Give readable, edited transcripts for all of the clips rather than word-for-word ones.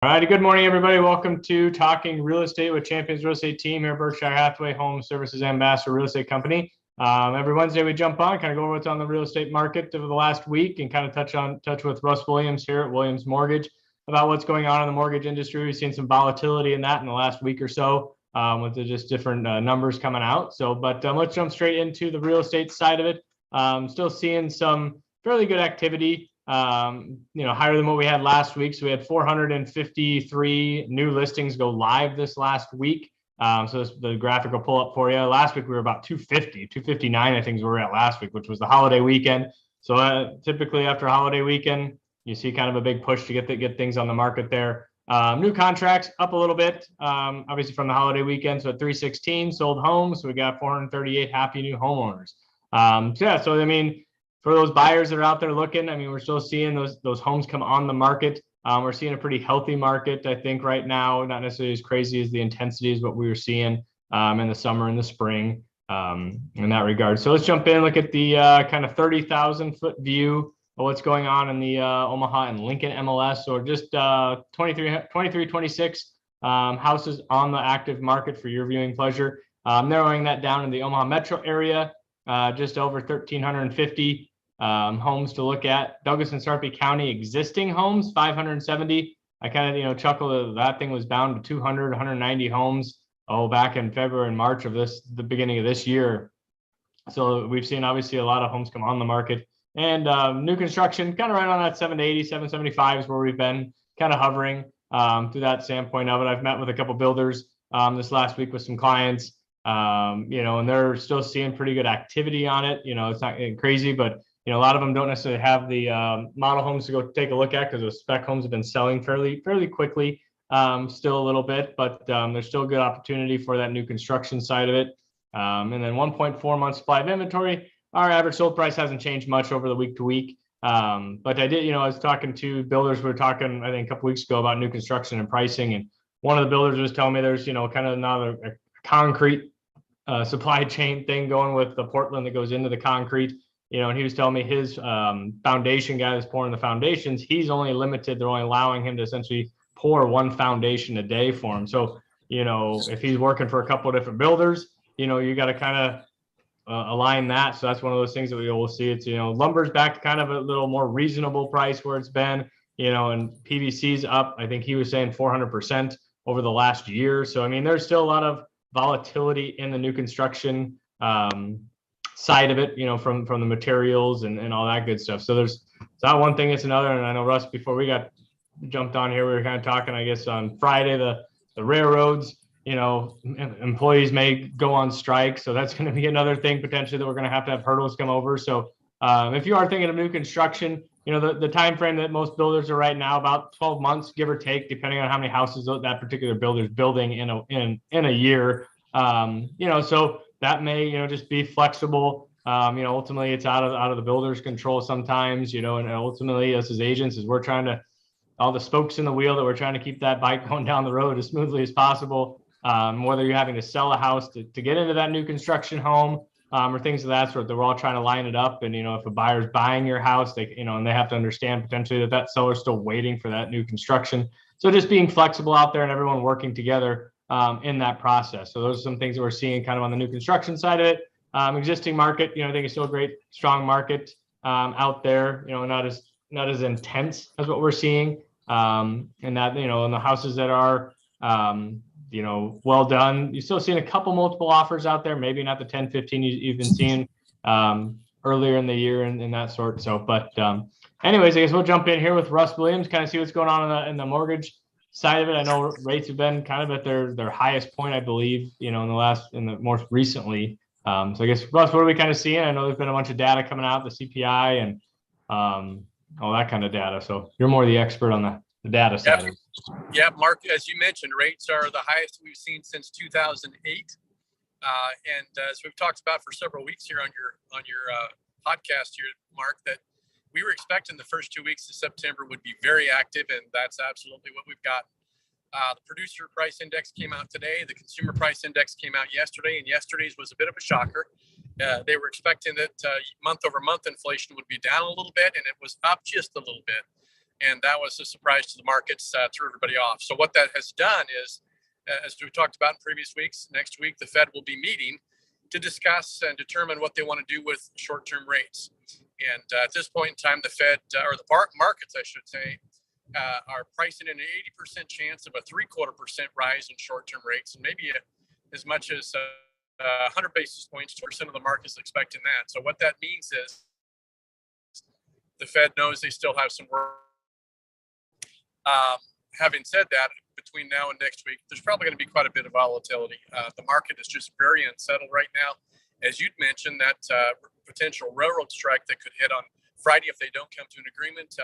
All right, good morning, everybody. Welcome to Talking Real Estate with Champions Real Estate Team here at Berkshire Hathaway Home Services Ambassador Real Estate Company. Every Wednesday we jump on, kind of go over what's on the real estate market over the last week and kind of touch with Russ Williams here at Williams Mortgage about what's going on in the mortgage industry. We've seen some volatility in that in the last week or so with the just different numbers coming out. But let's jump straight into the real estate side of it. Still seeing some fairly good activity. Higher than what we had last week. So we had 453 new listings go live this last week. The graphic will pull up for you. Last week we were about 259, I think is where we were at last week, which was the holiday weekend. So typically after a holiday weekend, you see kind of a big push to get things on the market there. New contracts up a little bit, obviously from the holiday weekend. So at 316 sold homes. So we got 438 happy new homeowners. For those buyers that are out there looking, we're still seeing those homes come on the market. We're seeing a pretty healthy market, I think, right now. Not necessarily as crazy as the intensity as what we were seeing in the summer and the spring in that regard. So let's jump in, look at the kind of 30,000-foot view of what's going on in the Omaha and Lincoln MLS. So just 26 houses on the active market for your viewing pleasure. Narrowing that down in the Omaha metro area, just over 1,350. Homes to look at. Douglas and Sarpy County existing homes, 570. I kind of, chuckle that thing was bound to 200, 190 homes, back in February and March of the beginning of this year. So we've seen obviously a lot of homes come on the market, and new construction kind of right on that 780, 775 is where we've been kind of hovering through that standpoint of it. I've met with a couple builders this last week with some clients, and they're still seeing pretty good activity on it. It's not crazy, but a lot of them don't necessarily have the model homes to go take a look at because those spec homes have been selling fairly quickly, still a little bit, but there's still good opportunity for that new construction side of it. And then 1.4 months supply of inventory. Our average sold price hasn't changed much over the week to week. But I did, I was talking to builders. We were talking, I think, a couple weeks ago about new construction and pricing. And one of the builders was telling me there's, kind of not a concrete supply chain thing going with the Portland that goes into the concrete. And he was telling me his foundation guy that's pouring the foundations, he's only limited. They're only allowing him to essentially pour one foundation a day for him. So, if he's working for a couple of different builders, you got to kind of align that. So that's one of those things that we will see. It's, lumber's back to kind of a little more reasonable price where it's been, and PVC's up. I think he was saying 400% over the last year. So, there's still a lot of volatility in the new construction side of it, from the materials and all that good stuff. So it's not one thing, it's another. And I know, Russ, before we got jumped on here, we were kind of talking, I guess, on Friday, the railroads, employees may go on strike. So that's going to be another thing potentially that we're going to have hurdles come over. So if you are thinking of new construction, the time frame that most builders are right now, about 12 months, give or take, depending on how many houses that particular builder is building in a year. So that may, just be flexible. Ultimately it's out of the builder's control sometimes, and ultimately us as agents, as we're trying to, all the spokes in the wheel that we're trying to keep that bike going down the road as smoothly as possible. Whether you're having to sell a house to get into that new construction home, or things of that sort, that we're all trying to line it up. And, if a buyer's buying your house, they, and they have to understand potentially that seller's still waiting for that new construction. So just being flexible out there and everyone working together in that process. So those are some things that we're seeing kind of on the new construction side of it. Existing market, I think it's still a great, strong market out there, not as intense as what we're seeing. And that, in the houses that are, well done, you're still seeing a couple multiple offers out there, maybe not the 10, 15 you've been seeing earlier in the year and that sort. So, but anyways, I guess we'll jump in here with Russ Williams, kind of see what's going on in the mortgage side of it. I know rates have been kind of at their highest point, I believe, in the most recently. So I guess, Russ, what are we kind of seeing? I know there's been a bunch of data coming out, the CPI and all that kind of data. So you're more the expert on the data side. Yeah, Mark, as you mentioned, rates are the highest we've seen since 2008. And as we've talked about for several weeks here on your podcast here, Mark, that we were expecting the first 2 weeks of September would be very active, and that's absolutely what we've got. The producer price index came out today. The consumer price index came out yesterday, and yesterday's was a bit of a shocker. They were expecting that month over month inflation would be down a little bit, and it was up just a little bit. And that was a surprise to the markets, threw everybody off. So what that has done is, as we talked about in previous weeks, next week the Fed will be meeting to discuss and determine what they want to do with short-term rates. And at this point in time, the Fed, or the markets, I should say, are pricing in an 80% chance of a 0.75% rise in short-term rates, and maybe as much as 100 basis points, 2% of the market is expecting that. So what that means is the Fed knows they still have some work. Having said that, between now and next week, there's probably going to be quite a bit of volatility. The market is just very unsettled right now. As you'd mentioned, that potential railroad strike that could hit on Friday if they don't come to an agreement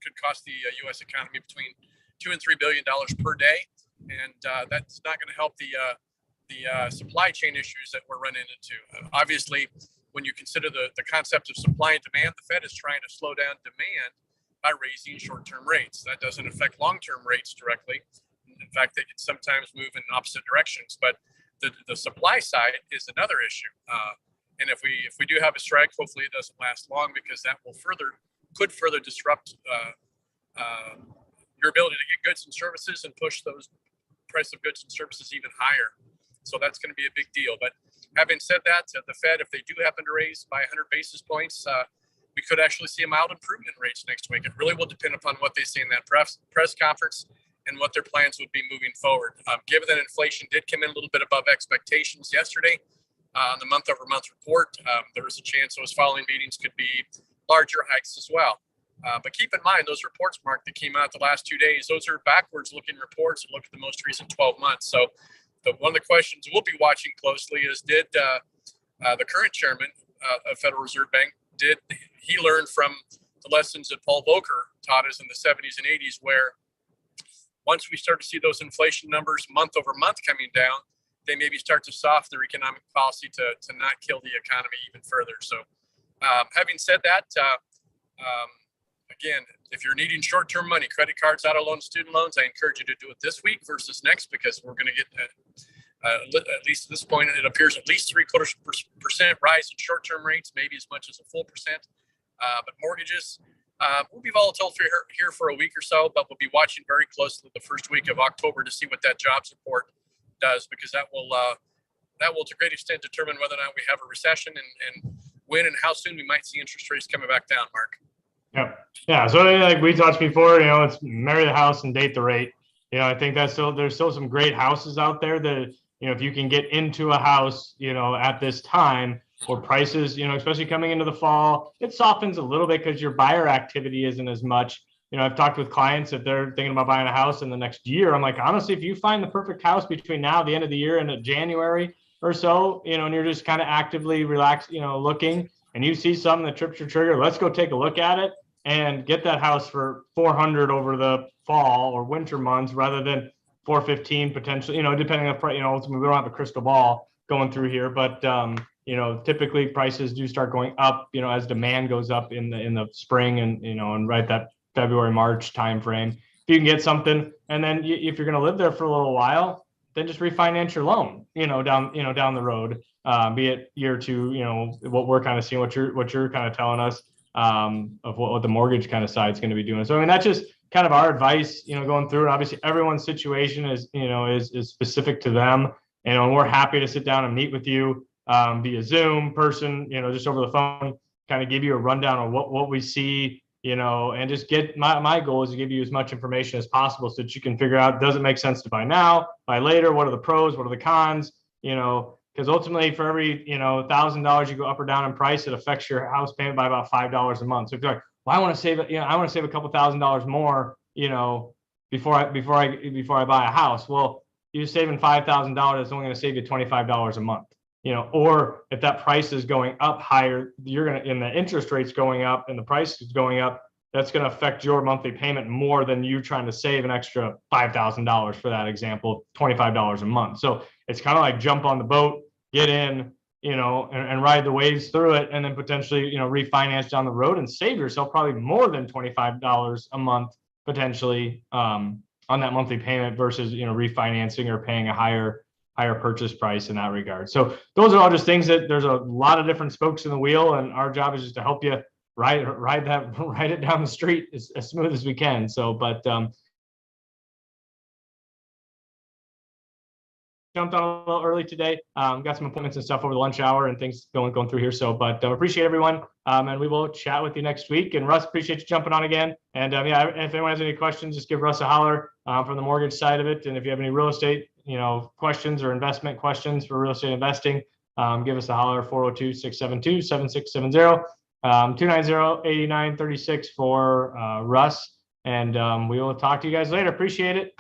could cost the U.S. economy between $2 and $3 billion per day, and that's not going to help the supply chain issues that we're running into. Obviously, when you consider the concept of supply and demand, the Fed is trying to slow down demand by raising short-term rates. That doesn't affect long-term rates directly. In fact, they can sometimes move in opposite directions. But the supply side is another issue. And if we do have a strike, hopefully it doesn't last long, because that could further disrupt your ability to get goods and services and push those price of goods and services even higher. So that's going to be a big deal. But having said that, the Fed, if they do happen to raise by 100 basis points, we could actually see a mild improvement in rates next week. It really will depend upon what they say in that press conference and what their plans would be moving forward. Given that inflation did come in a little bit above expectations yesterday on the month-over-month report, there is a chance those following meetings could be larger hikes as well. But keep in mind, those reports, Mark, that came out the last 2 days, those are backwards-looking reports that look at the most recent 12 months. So one of the questions we'll be watching closely is, did the current chairman of Federal Reserve Bank, did he learn from the lessons that Paul Volcker taught us in the 70s and 80s, where once we start to see those inflation numbers month over month coming down, they maybe start to soften their economic policy to not kill the economy even further. So having said that, again, if you're needing short-term money, credit cards, auto loans, student loans, I encourage you to do it this week versus next, because we're going to get, at least at this point, it appears at least 0.75% rise in short-term rates, maybe as much as a full percent. But mortgages will be volatile here for a week or so, but we'll be watching very closely the first week of October to see what that jobs report does, because that will to a great extent determine whether or not we have a recession and when and how soon we might see interest rates coming back down, Mark. Yeah. So like we talked before, it's marry the house and date the rate. I think there's still some great houses out there that, if you can get into a house, at this time, or prices, especially coming into the fall, it softens a little bit because your buyer activity isn't as much. I've talked with clients that they're thinking about buying a house in the next year. I'm like, honestly, if you find the perfect house between now, the end of the year, and January or so, and you're just kind of actively relaxed, looking, and you see something that trips your trigger, let's go take a look at it and get that house for $400 over the fall or winter months rather than $415 potentially, depending on price. Ultimately we don't have a crystal ball going through here, but typically prices do start going up, as demand goes up in the spring and right that February, March timeframe. If you can get something, and then if you're going to live there for a little while, then just refinance your loan, down the road, be it year two, what we're kind of seeing, what you're kind of telling us, of what the mortgage kind of side is going to be doing. So, that's just kind of our advice, going through. And obviously everyone's situation is specific to them. And we're happy to sit down and meet with you via Zoom, person, just over the phone, kind of give you a rundown of what we see, and just get my goal is to give you as much information as possible so that you can figure out, does it make sense to buy now, buy later? What are the pros? What are the cons? Because ultimately for every, $1,000 you go up or down in price, it affects your house payment by about $5 a month. So if you're like, well, I want to save a couple $1,000s more, before I buy a house. Well, you're saving $5,000. It's only going to save you $25 a month. Or if that price is going up higher, and the interest rate's going up and the price is going up, that's going to affect your monthly payment more than you trying to save an extra $5,000 for that example, $25 a month. So it's kind of like jump on the boat, get in, and ride the waves through it, and then potentially, refinance down the road and save yourself probably more than $25 a month potentially on that monthly payment versus, refinancing or paying a higher purchase price in that regard. So those are all just things that there's a lot of different spokes in the wheel, and our job is just to help you ride it down the street as smooth as we can. So, but jumped on a little early today. Got some appointments and stuff over the lunch hour and things going through here. So, but appreciate everyone. And we will chat with you next week. And Russ, appreciate you jumping on again. And yeah, if anyone has any questions, just give Russ a holler from the mortgage side of it. And if you have any real estate, questions or investment questions for real estate investing, give us a holler, 402-672-7670, 290-8936 for Russ. And we will talk to you guys later. Appreciate it.